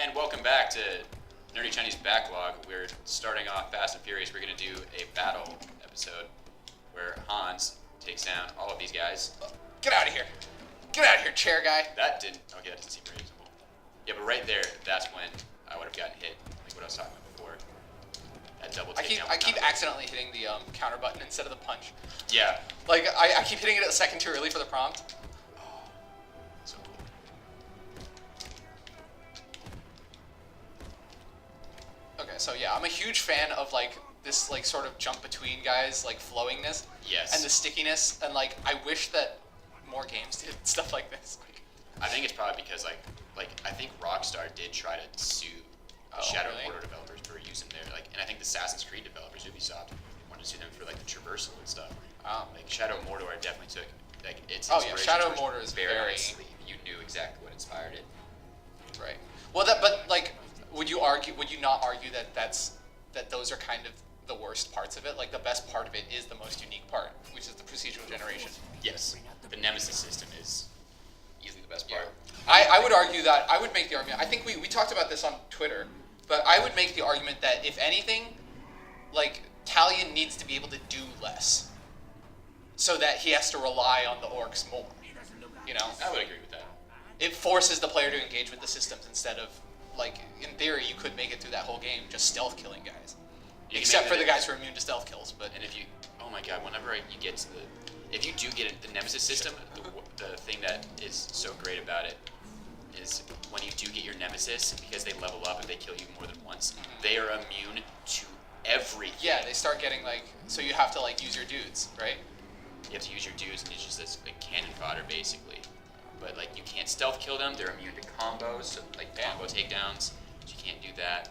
And welcome back to Nerdy Chinese Backlog. We're starting off Fast and Furious. We're going to do a battle episode where Hans takes down all of these guys. Get out of here. Get out of here, chair guy. That didn't... Okay, that doesn't seem very reasonable. Yeah, but right there, that's when I would have gotten hit, like what I was talking about before. That double takedown. I keep accidentally hitting the counter button instead of the punch. Yeah. Like, I keep hitting it a second too early for the prompt. Oh, so cool. Okay, so yeah, I'm a huge fan of like this like sort of jump between guys, like flowingness. Yes. And the stickiness, and like I wish that more games did stuff like this. I think it's probably because like I think Rockstar did try to sue Shadow really? Mortar developers for using their and I think the Assassin's Creed developers, Ubisoft, wanted to sue them for like the traversal and stuff. Like Shadow Mortar definitely took its yeah, Shadow Mortar is very you knew exactly what inspired it. Right. Well, but like, would you not argue that those are kind of the worst parts of it? Like the best part of it is the most unique part, which is the procedural generation. Yes. The Nemesis system is easily the best part. I would argue that, I would make the argument, I think we talked about this on Twitter, but I would make the argument that if anything, like, Talion needs to be able to do less, so that he has to rely on the orcs more, you know? I would agree with that. It forces the player to engage with the systems instead of, like, in theory, you could make it through that whole game just stealth killing guys. Except for the guys who are immune to stealth kills, but... And if you, oh my god, whenever you get to if you do get the Nemesis system, the thing that is so great about it is when you do get your Nemesis, because they level up and they kill you more than once, they are immune to everything. Yeah, they start getting like, so you have to like use your dudes, right? You have to use your dudes, and it's just this like cannon fodder basically. But like you can't stealth kill them. They're immune to combos, so like combo takedowns. So you can't do that.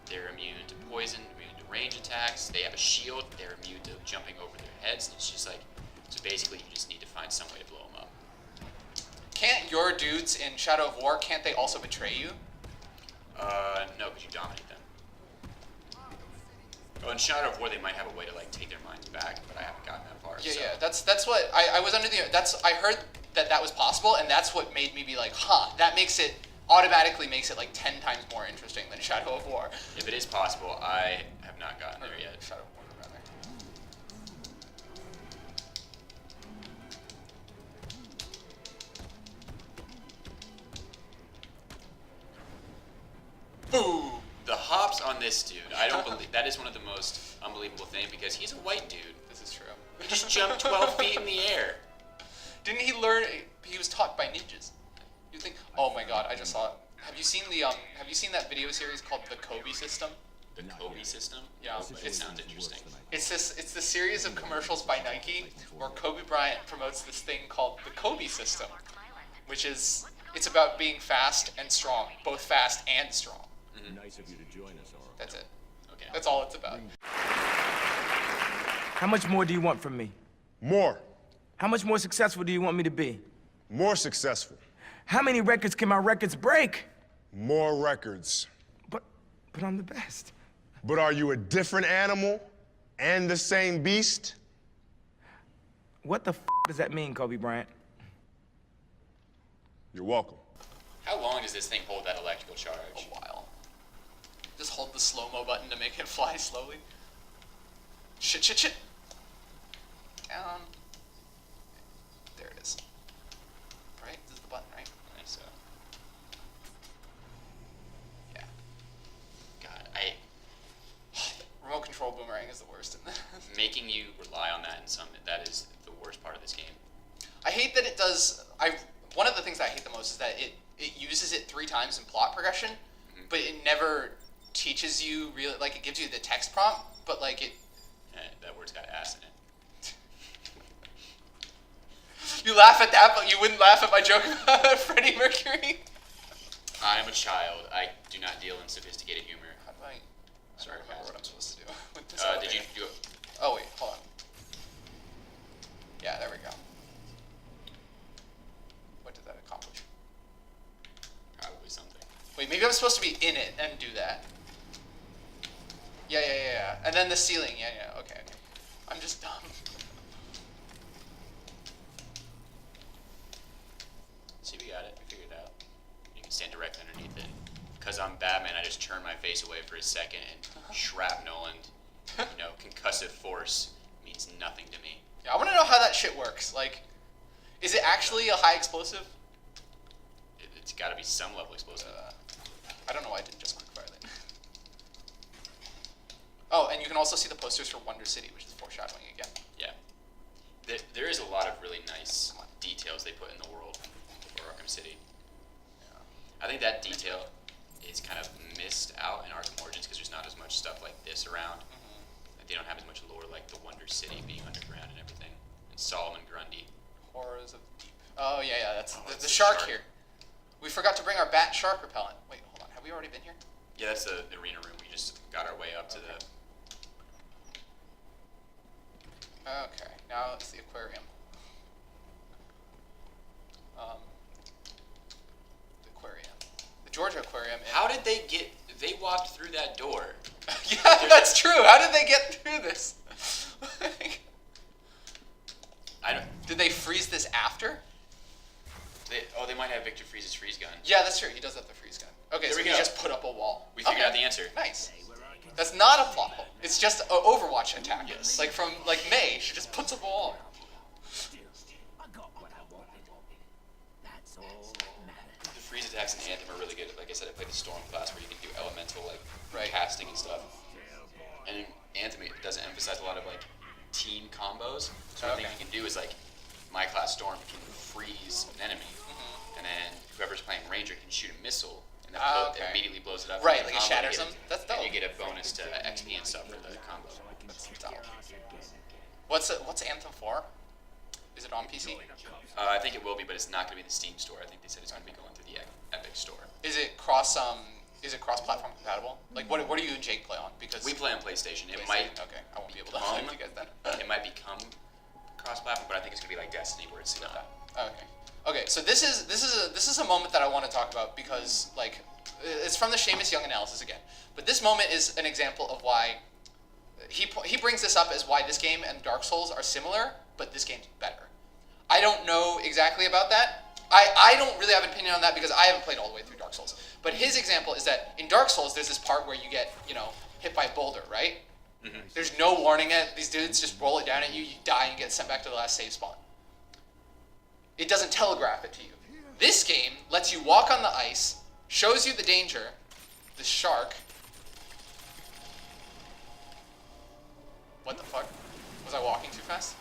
They're immune to poison, immune to range attacks. They have a shield. They're immune to jumping over their heads. It's just like, so basically you just need to find some way to blow them up. Can't your dudes in Shadow of War, can't they also betray you? No, because you dominate them. Well, in Shadow of War, they might have a way to like take their minds back, but I haven't gotten that far. Yeah, so. yeah. That's what I was under the. I heard that was possible, and that's what made me be like, huh. That automatically makes it like 10 times more interesting than Shadow of War. If it is possible, I have not gotten there yet. Shadow of War, rather. Boom! The hops on this dude, I don't believe, that is one of the most unbelievable things because he's a white dude. This is true. He just jumped 12 feet in the air. Didn't he learn? He was taught by ninjas. You think? Oh my God! I just saw it. Have you seen that video series called the Kobe System? The Kobe system? Yeah. It sounds interesting. It's the series of commercials by Nike where Kobe Bryant promotes this thing called the Kobe System, which is it's about being fast and strong, both fast and strong. Nice of you to join us, Arkham. That's it. Okay. That's all it's about. How much more do you want from me? More. How much more successful do you want me to be? More successful. How many records can my records break? More records. But I'm the best. But are you a different animal and the same beast? What the does that mean, Kobe Bryant? You're welcome. How long does this thing hold that electrical charge? A while. Just hold the slow-mo button to make it fly slowly. Shit. Down. There it is. Right? This is the button, right? I think so. Yeah. God, Remote control boomerang is the worst in this. making you rely on that in some, that is the worst part of this game. I hate that it does. One of the things I hate the most is that it uses it 3 times in plot progression, but it never teaches you really. Like it gives you the text prompt, but like it. That word's got ass in it. You laugh at that, but you wouldn't laugh at my joke about Freddie Mercury. I am a child. I do not deal in sophisticated humor. How do I Sorry, remember Pat. what I'm supposed to do with this. Did you do it? Oh wait, hold on. Yeah, there we go. What did that accomplish? Probably something. Wait, maybe I'm supposed to be in it and do that. Yeah. And then the ceiling. Yeah. Okay. I'm just dumb. See, we got it. We figured it out. You can stand directly underneath it. just turn my face away for a second, and shrapnel and concussive force means nothing to me. Yeah, I want to know how that shit works. Like, is it actually a high explosive? It's got to be some level explosive. I don't know why I didn't just quickfire that. Oh, and you can also see the posters for Wonder City, which is foreshadowing again. Yeah. There is a lot of really nice details they put in the world for Arkham City. I think that detail is kind of missed out in Arkham Origins because there's not as much stuff like this around. Like, they don't have as much lore like the Wonder City being underground and everything. And Solomon Grundy. Horrors of the Deep. Oh, yeah, that's the shark here. We forgot to bring our bat shark repellent. Wait, hold on. Have we already been here? Yeah, that's the arena room. We just got our way up to the... Okay, now it's the aquarium. The aquarium. The Georgia Aquarium. How did they get... They walked through that door. Yeah, that's true. How did they get through this? I don't... Did they freeze this after? They might have Victor Freeze's freeze gun. Yeah, that's true. He does have the freeze gun. Okay, There so we he go. just put up a wall. We figured out the answer. Nice. That's not a plot hole. It's just an Overwatch attack. Yes. Like from May, she just puts up a wall. The freeze attacks in Anthem are really good. Like I said, I played the Storm class where you can do elemental Right. casting and stuff. And in Anthem it doesn't emphasize a lot of team combos. So one thing you can do is my class Storm can freeze an enemy, and then whoever's playing Ranger can shoot a missile, and that Okay. immediately blows it up. Right, and like it combo, shatters you get them? That's dope. And you get a bonus to XP and stuff for the combo. That's dope. What's Anthem for? Is it on PC? I think it will be, but it's not going to be the Steam store. I think they said it's going to be going through the Epic store. Is it cross-platform compatible? Like what do you and Jake play on? Because We play on PlayStation. It PlayStation. might Okay, I won't be able to become- help you guys then. it might become cross-platform, but I think it's going to be like Destiny, where it's not. Okay, so this is a moment that I want to talk about because it's from the Seamus Young analysis again. But this moment is an example of why he brings this up as why this game and Dark Souls are similar, but this game's better. I don't know exactly about that. I don't really have an opinion on that because I haven't played all the way through Dark Souls. But his example is that in Dark Souls there's this part where you get hit by a boulder, right? Mm-hmm. There's no warning it. These dudes just roll it down at you. You die and get sent back to the last save spawn. It doesn't telegraph it to you. This game lets you walk on the ice, shows you the danger, the shark. What the fuck? Was I walking too fast?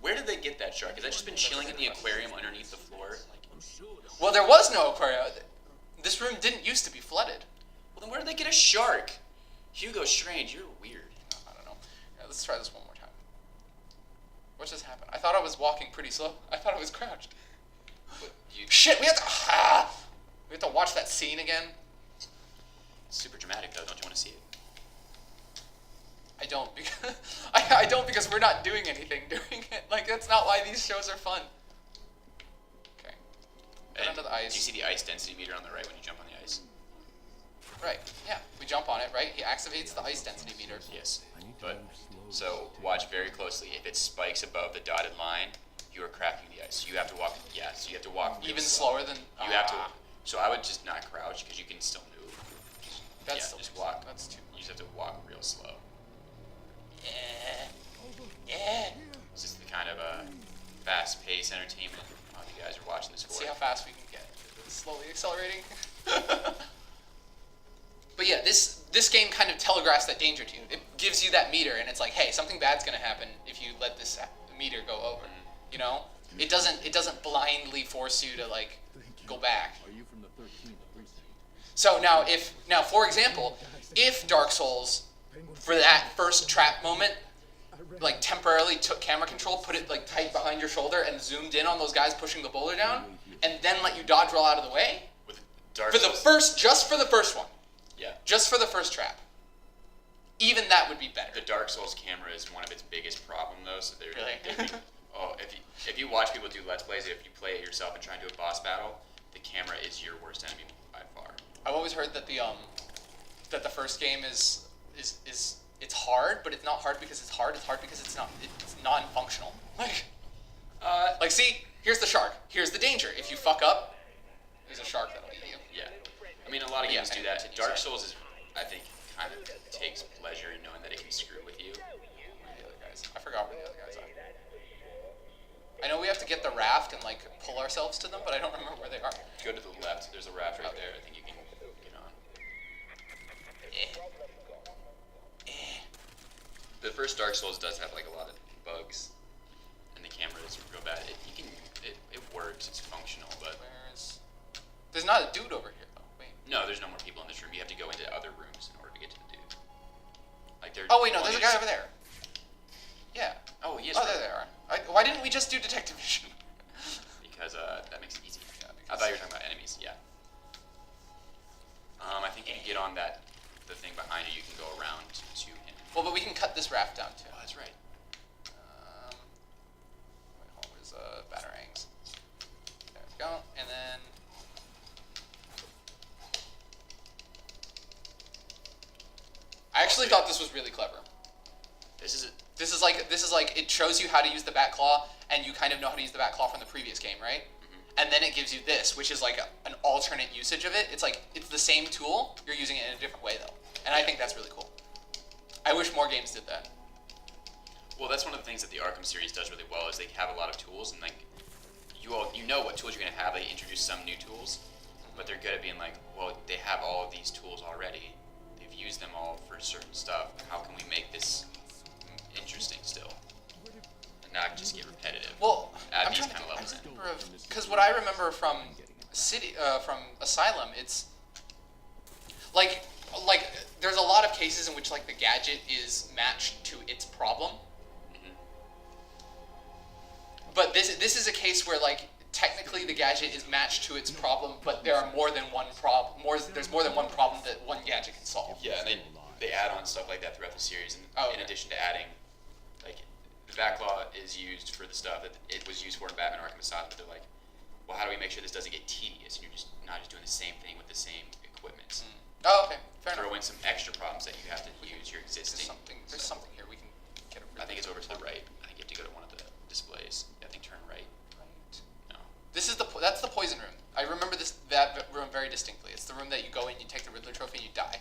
Where did they get that shark? Has that just been chilling in the aquarium underneath the floor? Well, there was no aquarium. This room didn't used to be flooded. Well, then where did they get a shark? Hugo Strange, you're weird. I don't know. Yeah, let's try this one more time. What just happened? I thought I was walking pretty slow. I thought I was crouched. Shit, we have to watch that scene again. It's super dramatic, though. Don't you want to see it? I don't because I don't because we're not doing anything during it. That's not why these shows are fun. Okay. Get And under the ice. do you see the ice density meter on the right when you jump on the ice? Right. Yeah. We jump on it. Right. He activates the ice density meter. Yes. But so watch very closely. If it spikes above the dotted line, you are cracking the ice. So you have to walk. Yeah. So you have to walk real Even slow. slower than. You have to. So I would just not crouch because you can still move. That's yeah, just walk. That's too. You just have to walk real slow. Yeah. Yeah. It's just the kind of fast-paced entertainment you guys are watching this for. Let's see how fast we can get. Slowly accelerating. But yeah, this game kind of telegraphs that danger to you. It gives you that meter, and it's like, hey, something bad's gonna happen if you let this meter go over. You know, it doesn't blindly force you to go back. Are you from the 13th precinct? So now, for example, if Dark Souls, for that first trap moment, temporarily took camera control, put it tight behind your shoulder, and zoomed in on those guys pushing the boulder down, and then let you dodge roll out of the way, With Dark just for the first one, Yeah. just for the first trap, even that would be better. The Dark Souls camera is one of its biggest problem, though. So Really? If you watch people do Let's Plays, if you play it yourself and try and do a boss battle, the camera is your worst enemy by far. I've always heard that the first game is it's hard, but it's not hard because it's hard. It's hard because it's non-functional. See, here's the shark. Here's the danger. If you fuck up, He's a shark that'll eat you. Yeah. I mean, a lot of games do that. continue, Dark sorry. Souls is, I think, kind of takes pleasure in knowing that it can screw with you. Where are the other guys? I forgot where the other guys are. I know we have to get the raft and like pull ourselves to them, but I don't remember where they are. Go to the left. There's a raft right there. I think you can get on. The first Dark Souls does have like a lot of bugs, and the camera is real bad. It works. It's functional, but There's not a dude over here though. Wait. no, there's no more people in this room. You have to go into other rooms in order to get to the dude. Like there. Oh wait, no, there's a guy over there. Yeah. Oh, he is. Oh, there they are. Why didn't we just do detective vision? Because that makes it easy. Yeah, I thought you were talking about enemies. Yeah. I think if you get on the thing behind you, you can go around to him. Well, but we can cut this raft down too. Oh, that's right. Wait, hold on, where's batarangs? There we go, and then. I actually thought this was really clever. This is This is like it shows you how to use the bat claw, and you kind of know how to use the bat claw from the previous game, right? And then it gives you this, which is like an alternate usage of it. It's like it's the same tool, you're using it in a different way though, and I think that's really cool. I wish more games did that. Well, that's one of the things that the Arkham series does really well is they have a lot of tools, and like you know what tools you're gonna have. They introduce some new tools, but they're good at being like, well, they have all of these tools already. They've used them all for certain stuff. How can we make this interesting still, and not just get repetitive? Well, Add I'm these trying to kind of think. levels in. Because what I remember from from Asylum, it's like there's a lot of cases in which like the gadget is matched to its problem. But this is a case where like technically the gadget is matched to its problem, but there are more than one problem. There's more than one problem that one gadget can solve. Yeah, and they add on stuff like that throughout the series, and in Okay. addition to adding, like, the backlaw is used for the stuff that it was used for in Batman Arkham Asylum, but they're like, well, how do we make sure this doesn't get tedious, and you're just not just doing the same thing with the same equipment? Oh, okay, fair Throw enough. in some extra problems that you have to use your existing. There's something here we can get a. I think it's over to the right. I think you have to go to one of the displays. I think turn right. No. This is that's the poison room. I remember that room very distinctly. It's the room that you go in, you take the Riddler trophy, and you die.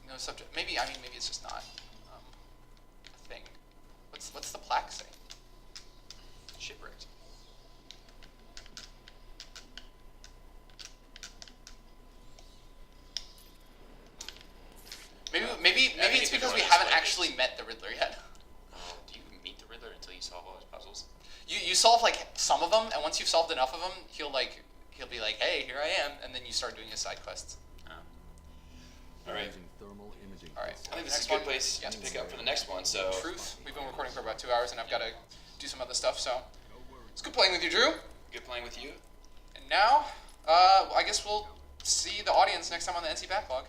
No subject. Maybe it's just not a thing. What's the plaque say? Shipwrecked. Maybe it's because we haven't actually met the Riddler yet. Oh, do you meet the Riddler until you solve all his puzzles? You solve like some of them, and once you've solved enough of them, he'll be like, hey, here I am, and then you start doing his side quests. Oh. All right. Using thermal imaging. All right. I think this is a good place to pick up for the next one. So. Truth. We've been recording for about 2 hours, and I've got to do some other stuff. So it's good playing with you, Drew. Good playing with you. And now, I guess we'll see the audience next time on the NC Backlog.